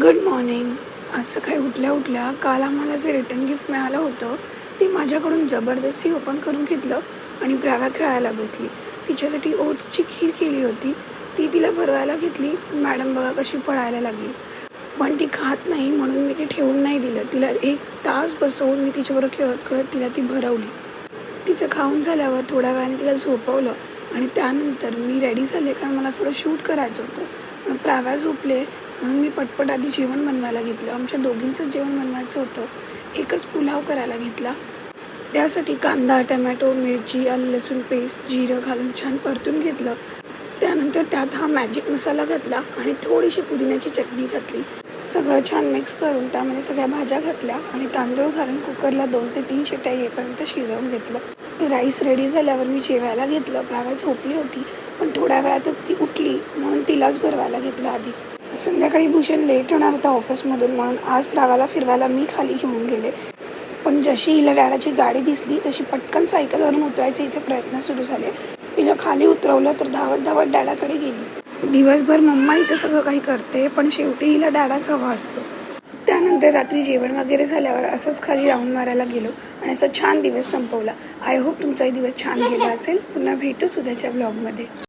Good morning. आज सकाळी उठल्या उठल्या काल आम्हाला जे रिटर्न गिफ्ट मिळालं होतं ते माझ्याकडून जबरदस्ती ओपन करून घेतलं आणि प्राव्या खेळायला बसली. तिच्यासाठी ओट्सची खीर केली होती, ती तिला भरवायला घेतली. मॅडम बघा कशी पळायला लागली, पण ती खात नाही म्हणून मी ती ठेवून नाही दिलं. तिला 1 तास बसवून मी तिच्याबरोबर खेळत खेळत तिला ती भरवली. तिचं खाऊन झाल्यावर थोड्या वेळाने तिला झोपवलं आणि त्यानंतर मी रेडी झाले, कारण मला थोडं शूट करायचं होतं. मग प्राव्या झोपले म्हणून मी पटपट आधी जेवण बनवायला घेतलं. आमच्या दोघींचंच जेवण बनवायचं होतं. एकच पुलाव करायला घेतला. त्यासाठी कांदा, टमॅटो, मिरची, आलं लसूण पेस्ट, जिरं घालून छान परतून घेतलं. त्यानंतर त्यात हा मॅजिक मसाला घातला आणि थोडीशी पुदिन्याची चटणी घातली. सगळं छान मिक्स करून त्यामध्ये सगळ्या भाज्या घातल्या आणि तांदूळ घालून कुकरला 2 ते 3 शिट्ट्या येईपर्यंत शिजवून घेतलं. राईस रेडी झाल्यावर मी जेवायला घेतलं. प्राव्या झोपली होती, पण थोड्या वेळातच ती उठली म्हणून तिलाच भरवायला घेतलं आधी. संध्याकाळी भूषण लेट होणार होता ऑफिसमधून, म्हणून आज प्राव्याला फिरवायला मी खाली घेऊन गेले. पण जशी हिला डॅडाची गाडी दिसली तशी पटकन सायकलवरून उतरायचे हिचे प्रयत्न सुरू झाले. तिला खाली उतरवलं तर धावत धावत डॅडाकडे गेली. दिवसभर मम्मा हिचं सगळं काही करते, पण शेवटी हिला डॅडाच हवा असतो. त्यानंतर रात्री जेवण वगैरे झाल्यावर असंच खाली राऊंड मारायला गेलो आणि असा छान दिवस संपवला. आय होप तुमचाही दिवस छान गेला असेल. पुन्हा भेटूच उद्याच्या ब्लॉगमध्ये.